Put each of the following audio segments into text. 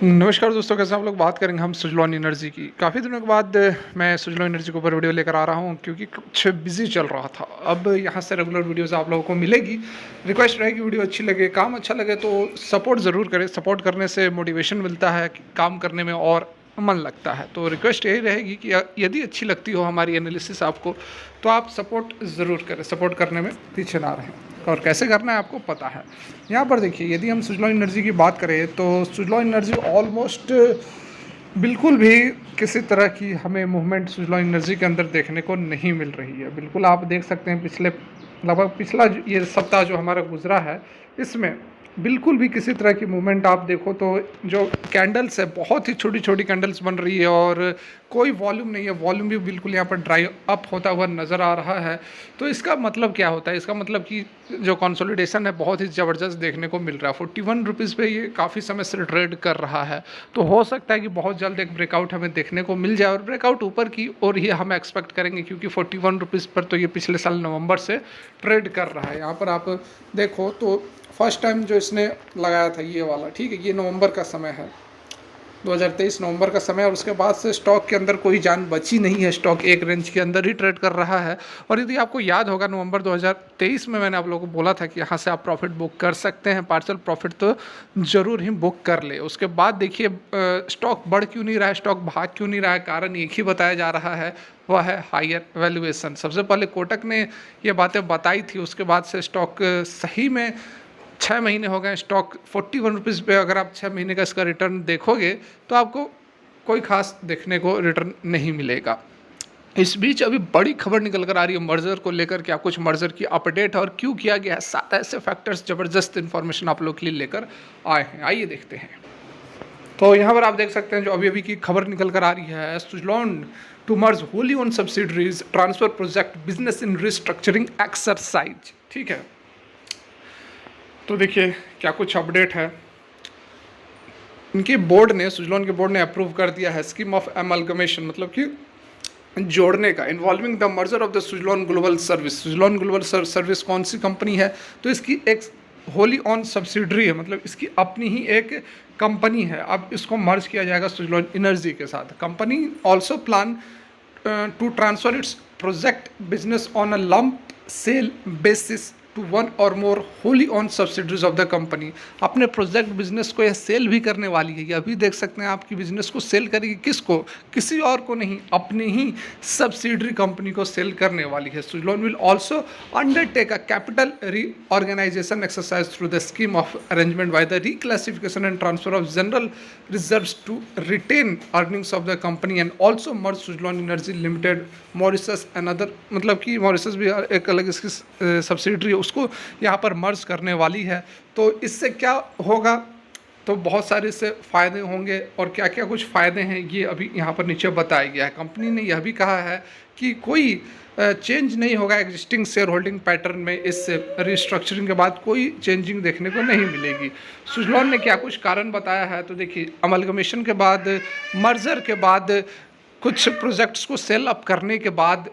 नमस्कार दोस्तों, कैसे आप लोग। बात करेंगे हम सुज़लॉन एनर्जी की। काफ़ी दिनों के बाद मैं सुज़लॉन एनर्जी के ऊपर वीडियो लेकर आ रहा हूँ क्योंकि कुछ बिज़ी चल रहा था। अब यहाँ से रेगुलर वीडियोज़ आप लोगों को मिलेगी। रिक्वेस्ट रहेगी वीडियो अच्छी लगे, काम अच्छा लगे तो सपोर्ट ज़रूर करें। सपोर्ट करने से मोटिवेशन मिलता है, कि काम करने में और मन लगता है। तो रिक्वेस्ट यही रहेगी कि यदि अच्छी लगती हो हमारी एनालिसिस आपको, तो आप सपोर्ट ज़रूर करें। सपोर्ट करने में पीछे ना रहें। और कैसे करना है आपको पता है। यहाँ पर देखिए, यदि हम सुज़लॉन एनर्जी की बात करें तो सुज़लॉन एनर्जी ऑलमोस्ट बिल्कुल भी किसी तरह की हमें मूवमेंट सुज़लॉन एनर्जी के अंदर देखने को नहीं मिल रही है। बिल्कुल आप देख सकते हैं, पिछला ये सप्ताह जो हमारा गुजरा है, इसमें बिल्कुल भी किसी तरह की मूवमेंट आप देखो तो जो कैंडल्स है, बहुत ही छोटी छोटी कैंडल्स बन रही है और कोई वॉल्यूम नहीं है। वॉल्यूम भी बिल्कुल यहाँ पर ड्राई अप होता हुआ नज़र आ रहा है। तो इसका मतलब क्या होता है? इसका मतलब कि जो कंसोलिडेशन है बहुत ही ज़बरदस्त देखने को मिल रहा है। 41 रुपीज़ पे ये काफ़ी समय से ट्रेड कर रहा है। तो हो सकता है कि बहुत जल्द एक ब्रेकआउट हमें देखने को मिल जाए और ब्रेकआउट ऊपर की ओर ही हम एक्सपेक्ट करेंगे, क्योंकि 41 रुपीज़ पर तो ये पिछले साल नवंबर से ट्रेड कर रहा है। यहाँ पर आप देखो तो फर्स्ट टाइम जो इसने लगाया था ये वाला, ठीक है, ये नवंबर का समय है, 2023 नवंबर का समय। और उसके बाद से स्टॉक के अंदर कोई जान बची नहीं है। स्टॉक एक रेंज के अंदर ही ट्रेड कर रहा है। और यदि आपको याद होगा, नवंबर 2023 में मैंने आप लोगों को बोला था कि यहाँ से आप प्रॉफिट बुक कर सकते हैं, पार्शियल प्रॉफिट तो ज़रूर ही बुक कर ले। उसके बाद देखिए स्टॉक बढ़ क्यों नहीं रहा है, स्टॉक भाग क्यों नहीं रहा है, कारण एक ही बताया जा रहा है, वह है हायर वैल्यूएशन। सबसे पहले कोटक ने ये बातें बताई थी, उसके बाद से स्टॉक सही में 6 महीने हो गए स्टॉक 41 रुपीज़ पे। अगर आप 6 महीने का इसका रिटर्न देखोगे तो आपको कोई खास देखने को रिटर्न नहीं मिलेगा। इस बीच अभी बड़ी खबर निकल कर आ रही है मर्जर को लेकर, क्या कुछ मर्जर की अपडेट है और क्यों किया गया है। 7 ऐसे फैक्टर्स ज़बरदस्त इन्फॉर्मेशन आप लोग के लिए लेकर आए हैं, आइए देखते हैं। तो यहाँ पर आप देख सकते हैं जो अभी अभी की खबर निकल कर आ रही है, Suzlon to merge wholly on subsidiaries transfer project business in restructuring exercise. ठीक है, तो देखिए क्या कुछ अपडेट है। इनके बोर्ड ने, सुज़लॉन के बोर्ड ने अप्रूव कर दिया है स्कीम ऑफ एमलगमेशन, मतलब कि जोड़ने का, involving the merger of the Suzlon global service. Suzlon global service कौन सी कंपनी है? तो इसकी एक होली ऑन सब्सिडरी है, मतलब इसकी अपनी ही एक कंपनी है। अब इसको मर्ज किया जाएगा सुज़लॉन एनर्जी के साथ। Company also plan to transfer its project business on a lump sale basis to one or more wholly on subsidiaries of the company. अपने प्रोजेक्ट बिजनेस को यह सेल भी करने वाली है। ये अभी देख सकते हैं आपकी बिजनेस को सेल करेगी, किसको? किसी और को नहीं, अपनी ही सब्सिडरी कंपनी को सेल करने वाली है। Suzlon will also undertake a capital reorganisation exercise through the scheme of arrangement by the reclassification and transfer of general reserves to retain earnings of the company and also merge Suzlon energy limited Mauritius and other, मतलब कि Mauritius भी एक अलग इसकी subsidiary उसको यहाँ पर मर्ज करने वाली है। तो इससे क्या होगा? तो बहुत सारे इससे फ़ायदे होंगे, और क्या क्या कुछ फ़ायदे हैं ये अभी यहाँ पर नीचे बताया गया है। कंपनी ने यह भी कहा है कि कोई चेंज नहीं होगा एग्जिस्टिंग शेयर होल्डिंग पैटर्न में। इस रिस्ट्रक्चरिंग के बाद कोई चेंजिंग देखने को नहीं मिलेगी। सुज़लॉन ने क्या कुछ कारण बताया है, तो देखिए अमलगमेशन के बाद, मर्जर के बाद, कुछ प्रोजेक्ट्स को सेल अप करने के बाद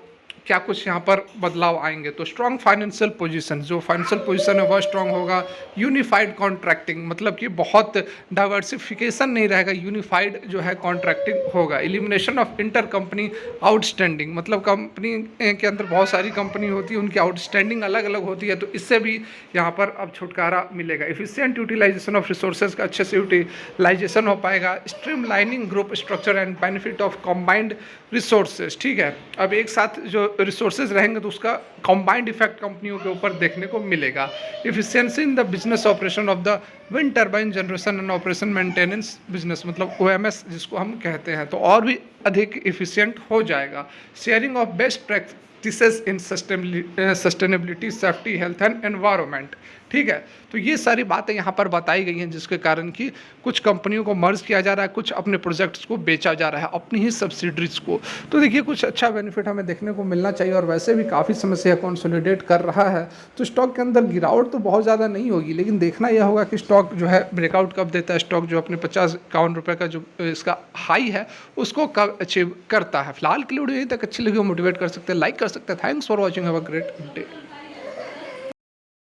क्या कुछ यहाँ पर बदलाव आएंगे। तो स्ट्रॉन्ग फाइनेंशियल पोजीशन, जो फाइनेंशियल पोजीशन है वह स्ट्रॉन्ग होगा। यूनिफाइड कॉन्ट्रैक्टिंग, मतलब कि बहुत डाइवर्सिफिकेशन नहीं रहेगा, यूनिफाइड जो है कॉन्ट्रैक्टिंग होगा। Elimination of inter company outstanding, मतलब कंपनी के अंदर बहुत सारी कंपनी होती है, उनकी आउटस्टैंडिंग अलग अलग होती है, तो इससे भी यहाँ पर अब छुटकारा मिलेगा। एफिशिएंट यूटिलाइजेशन ऑफ रिसोर्सेज का अच्छे से यूटिलाइजेशन हो पाएगा। Stream lining group structure and benefit of combined resources. ठीक है, अब एक साथ जो रिसोर्सेज रहेंगे तो उसका कॉम्बाइंड इफेक्ट कंपनियों के ऊपर देखने को मिलेगा। Efficiency in the business operation of the wind turbine generation and operation maintenance business, मतलब OMS जिसको हम कहते हैं, तो और भी अधिक इफिशियंट हो जाएगा। Sharing of best practices in sustainability, safety, health and environment. ठीक है, तो ये सारी बातें यहाँ पर बताई गई हैं, जिसके कारण कि कुछ कंपनियों को मर्ज किया जा रहा है, कुछ अपने प्रोजेक्ट्स को बेचा जा रहा है, अपनी ही सब्सिडरीज को। तो देखिए कुछ अच्छा बेनिफिट हमें देखने को मिलना चाहिए। और वैसे भी काफ़ी समय से कंसोलिडेट कर रहा है, तो स्टॉक के अंदर गिरावट तो बहुत ज़्यादा नहीं होगी, लेकिन देखना यह होगा कि स्टॉक जो है ब्रेकआउट कब देता है। स्टॉक जो अपने 50-51 रुपये का जो इसका हाई है उसको कब अचीव करता है। फिलहाल के लिए वीडियो यहीं तक अच्छी लगी हो, मोटिवेट कर सकते हैं, लाइक कर सकते हैं। Thanks for watching, have a great day.